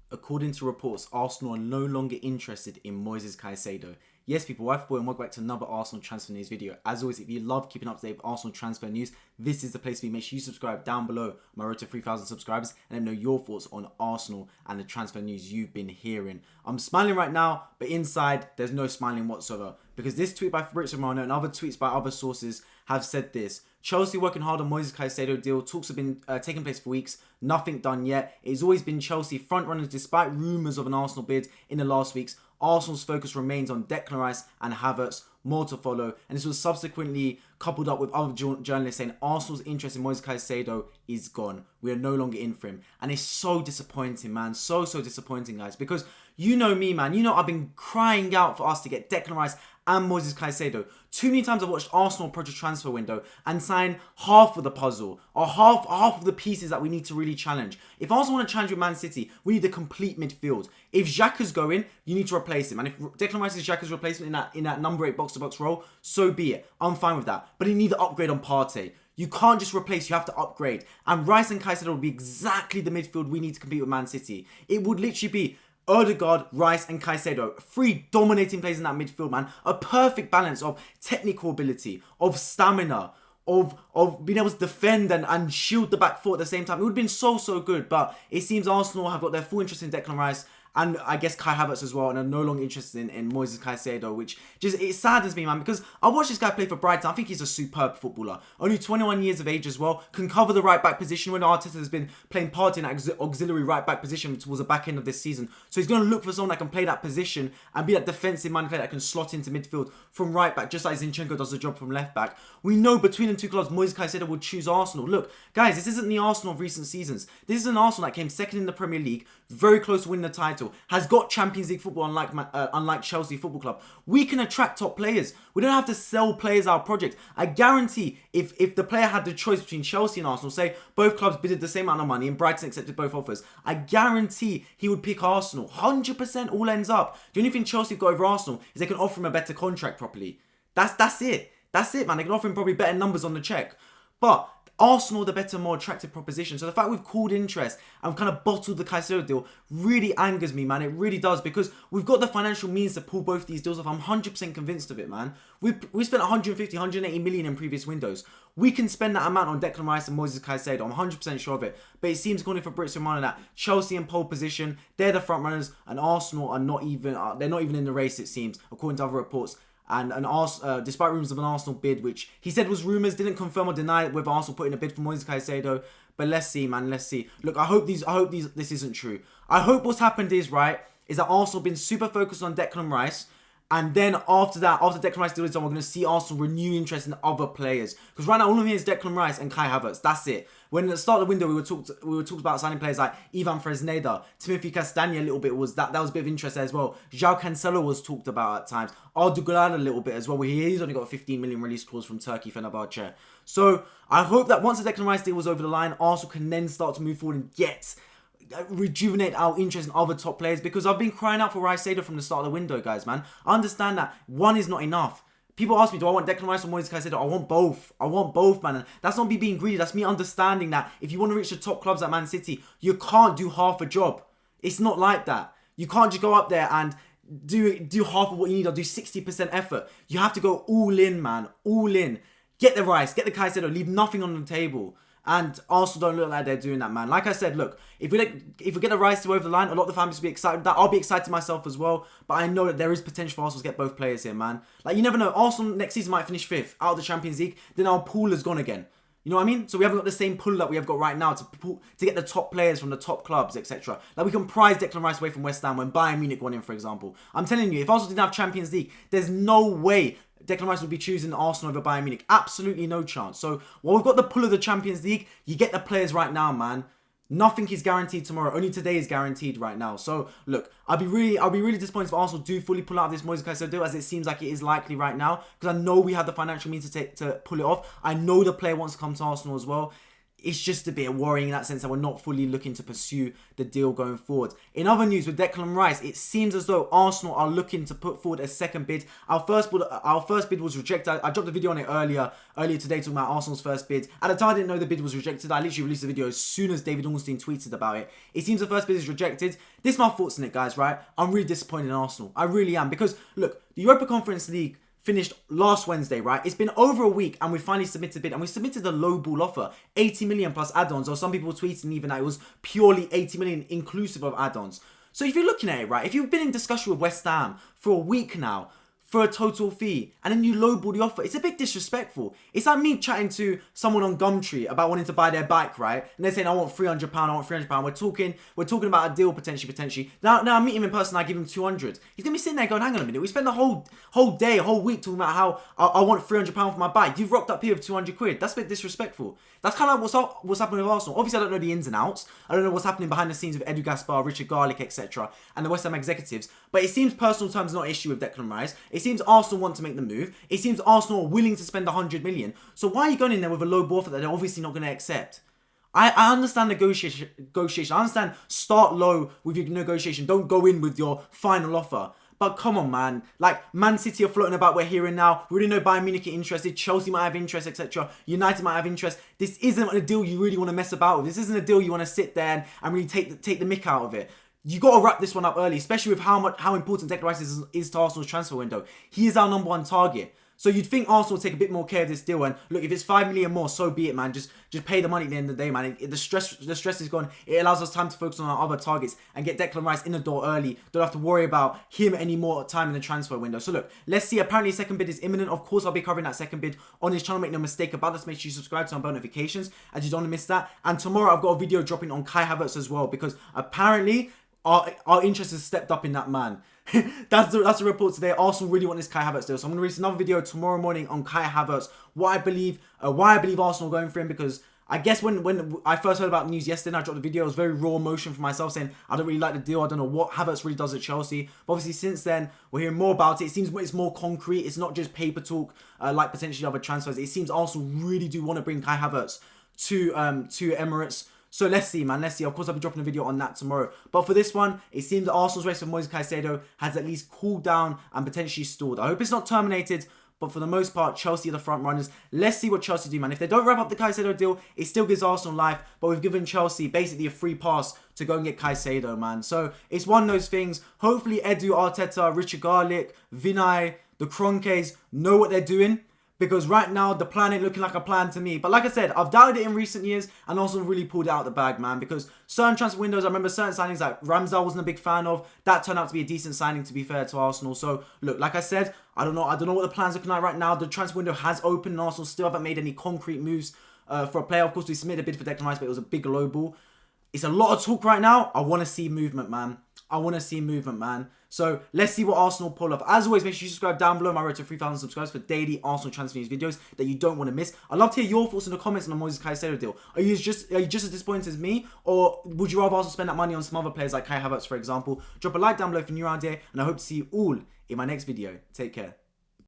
According to reports, Arsenal are no longer interested in Moises Caicedo. Yes, people, wife boy, and welcome back to another Arsenal transfer news video. As always, if you love keeping up to date with Arsenal transfer news, this is the place to be. Make sure you subscribe down below my road to 3,000 subscribers and let me know your thoughts on Arsenal and the transfer news you've been hearing. I'm smiling right now, but inside, there's no smiling whatsoever. Because this tweet by FABRIZIO Romano and other tweets by other sources have said this. Chelsea working hard on Moises Caicedo deal. Talks have been taking place for weeks. Nothing done yet. It's always been Chelsea front runners despite rumours of an Arsenal bid in the last weeks. Arsenal's focus remains on Declan Rice and Havertz. More to follow. And this was subsequently coupled up with other journalists saying Arsenal's interest in Moises Caicedo is gone. We are no longer in for him. And it's so disappointing, man. So disappointing, guys. Because you know me, man. You know I've been crying out for us to get Declan Rice and Moises Caicedo. Too many times I've watched Arsenal approach a transfer window and sign half of the puzzle or half of the pieces that we need to really challenge. If Arsenal want to challenge with Man City, we need a complete midfield. If Xhaka's going, you need to replace him. And if Declan Rice is Xhaka's replacement in that number 8 box-to-box role, so be it. I'm fine with that. But he needs to upgrade on Partey. You can't just replace, you have to upgrade. And Rice and Caicedo would be exactly the midfield we need to compete with Man City. It would literally be Odegaard, Rice and Caicedo. 3 dominating players in that midfield, man. A perfect balance of technical ability, of stamina, of being able to defend and shield the back four at the same time. It would have been so good, but it seems Arsenal have got their full interest in Declan Rice and I guess Kai Havertz as well, and are no longer interested in Moises Caicedo, which just, it saddens me, man, because I watched this guy play for Brighton. I think he's a superb footballer. Only 21 years of age as well. Can cover the right-back position when Arteta has been playing part in that auxiliary right-back position towards the back end of this season. So he's going to look for someone that can play that position and be that defensive-minded player that can slot into midfield from right-back, just like Zinchenko does the job from left-back. We know between the two clubs, Moises Caicedo will choose Arsenal. Look, guys, this isn't the Arsenal of recent seasons. This is an Arsenal that came second in the Premier League, very close to winning the title, has got Champions League football unlike Chelsea Football Club. We can attract top players. We don't have to sell players our project. I guarantee if the player had the choice between Chelsea and Arsenal, say both clubs bidded the same amount of money and Brighton accepted both offers, I guarantee he would pick Arsenal. 100% all ends up. The only thing Chelsea have got over Arsenal is they can offer him a better contract properly. That's it. That's it, man. They can offer him probably better numbers on the check. But Arsenal, the better, more attractive proposition. So the fact we've called interest and we've kind of bottled the Caicedo deal really angers me, man. It really does, because we've got the financial means to pull both these deals off. I'm 100% convinced of it, man. We spent 150, 180 million in previous windows. We can spend that amount on Declan Rice and Moises Caicedo. I'm 100% sure of it. But it seems, according to FABRIZIO Romano, that Chelsea in pole position, they're the front runners, and Arsenal are not even. They're not even in the race, it seems, according to other reports. And despite rumours of an Arsenal bid, which he said was rumours, didn't confirm or deny whether Arsenal put in a bid for Moises Caicedo. But let's see, man. Let's see. Look, I hope this isn't true. I hope what's happened is that Arsenal been super focused on Declan Rice. And then after that, after Declan Rice deal is done, we're going to see Arsenal renew interest in other players. Because right now, all of them here is Declan Rice and Kai Havertz. That's it. When at the start of the window, we were talking about signing players like Ivan Fresneda, Timothy Castagne a little bit. That was a bit of interest there as well. João Cancelo was talked about at times. Arda Güler a little bit as well, where he's only got a 15 million release clause from Turkey, Fenerbahce. So I hope that once the Declan Rice deal was over the line, Arsenal can then start to move forward and rejuvenate our interest in other top players, because I've been crying out for Caicedo from the start of the window, guys, man. I understand that one is not enough. People ask me, do I want Declan Rice or Moises Caicedo? I want both. I want both, man. And that's not me being greedy. That's me understanding that if you want to reach the top clubs at Man City, you can't do half a job. It's not like that. You can't just go up there and do half of what you need or do 60% effort. You have to go all in, man. All in. Get the Rice, get the Caicedo, leave nothing on the table. And Arsenal don't look like they're doing that, man. Like I said, look, if we get the Rice to over the line, a lot of the fans will be excited. That I'll be excited myself as well. But I know that there is potential for Arsenal to get both players here, man. Like, you never know. Arsenal next season might finish 5th out of the Champions League. Then our pool is gone again. You know what I mean? So we haven't got the same pull that we have got right now to get the top players from the top clubs, etc. Like, we can prize Declan Rice away from West Ham when Bayern Munich won in, for example. I'm telling you, if Arsenal didn't have Champions League, there's no way Declan Rice would be choosing Arsenal over Bayern Munich. Absolutely no chance. So while we've got the pull of the Champions League, you get the players right now, man. Nothing is guaranteed tomorrow. Only today is guaranteed right now. So look, I'll be really disappointed if Arsenal do fully pull out of this Moises Caicedo deal, as it seems like it is likely right now, because I know we have the financial means to pull it off. I know the player wants to come to Arsenal as well. it's just a bit worrying in that sense that we're not fully looking to pursue the deal going forward. In other news with Declan Rice, it seems as though Arsenal are looking to put forward a second bid. Our first bid was rejected. I dropped a video on it earlier today talking about Arsenal's first bid. At the time, I didn't know the bid was rejected. I literally released the video as soon as David Ornstein tweeted about it. It seems the first bid is rejected. This is my thoughts on it, guys, right? I'm really disappointed in Arsenal. I really am. Because, look, the Europa Conference League finished last Wednesday, right? It's been over a week and we finally submitted a bid, and we submitted a low ball offer, 80 million plus add-ons, or some people tweeting even that it was purely 80 million inclusive of add-ons. So if you're looking at it, right, if you've been in discussion with West Ham for a week now for a total fee and then you lowball the offer, it's a bit disrespectful. It's like me chatting to someone on Gumtree about wanting to buy their bike, right? And they're saying, I want £300, I want £300. We're talking about a deal potentially. Now I meet him in person, I give him 200. He's gonna be sitting there going, hang on a minute, we spent the whole day, whole week talking about how I want £300 for my bike. You've rocked up here with 200 quid. That's a bit disrespectful. That's kind of like what's happening with Arsenal. Obviously, I don't know the ins and outs. I don't know what's happening behind the scenes with Edu Gaspar, Richard Garlick, etc. and the West Ham executives. But it seems personal terms are not an issue with Declan Rice. It seems Arsenal want to make the move. It seems Arsenal are willing to spend 100 million. So why are you going in there with a low ball offer that they're obviously not going to accept? I understand negotiation. I understand start low with your negotiation. Don't go in with your final offer. But come on, man. Like, Man City are floating about, we're here and now. We already know Bayern Munich are interested. Chelsea might have interest, etc. United might have interest. This isn't a deal you really want to mess about with. This isn't a deal you want to sit there and really take the mick out of it. You got to wrap this one up early, especially with how important Declan Rice is to Arsenal's transfer window. He is our number one target. So you'd think Arsenal will take a bit more care of this deal. And look, if it's 5 million more, so be it, man. Just pay the money at the end of the day, man. The stress is gone. It allows us time to focus on our other targets and get Declan Rice in the door early. Don't have to worry about him any more time in the transfer window. So look, let's see. Apparently, second bid is imminent. Of course, I'll be covering that second bid on his channel. Make no mistake about this. Make sure you subscribe to our bell notifications as you don't want to miss that. And tomorrow, I've got a video dropping on Kai Havertz as well, because apparently our interest has stepped up in that man. That's the report today. Arsenal really want this Kai Havertz deal. So I'm going to release another video tomorrow morning on Kai Havertz. Why I believe Arsenal are going for him, because I guess when I first heard about the news yesterday and I dropped the video, it was very raw emotion for myself saying, I don't really like the deal. I don't know what Havertz really does at Chelsea. But obviously since then, we're hearing more about it. It seems it's more concrete. It's not just paper talk like potentially other transfers. It seems Arsenal really do want to bring Kai Havertz to Emirates. So let's see, man. Let's see. Of course, I'll be dropping a video on that tomorrow. But for this one, it seems that Arsenal's race for Moises Caicedo has at least cooled down and potentially stalled. I hope it's not terminated, but for the most part, Chelsea are the front runners. Let's see what Chelsea do, man. If they don't wrap up the Caicedo deal, it still gives Arsenal life, but we've given Chelsea basically a free pass to go and get Caicedo, man. So it's one of those things. Hopefully, Edu, Arteta, Richard Garlick, Vinay, the Kroenkes know what they're doing, because right now, the plan ain't looking like a plan to me. But like I said, I've doubted it in recent years and also really pulled it out the bag, man. Because certain transfer windows, I remember certain signings like Ramsdale wasn't a big fan of. That turned out to be a decent signing, to be fair to Arsenal. So, look, like I said, I don't know what the plan's looking like right now. The transfer window has opened and Arsenal still haven't made any concrete moves for a player. Of course, we submitted a bid for Declan Rice, but it was a big low ball. It's a lot of talk right now. I want to see movement, man. So let's see what Arsenal pull off. As always, make sure you subscribe down below. My road to 3,000 subscribers for daily Arsenal transfer news videos that you don't want to miss. I'd love to hear your thoughts in the comments on the Moises Caicedo deal. Are you just as disappointed as me, or would you rather Arsenal spend that money on some other players like Kai Havertz, for example? Drop a like down below if you're new around here, and I hope to see you all in my next video. Take care.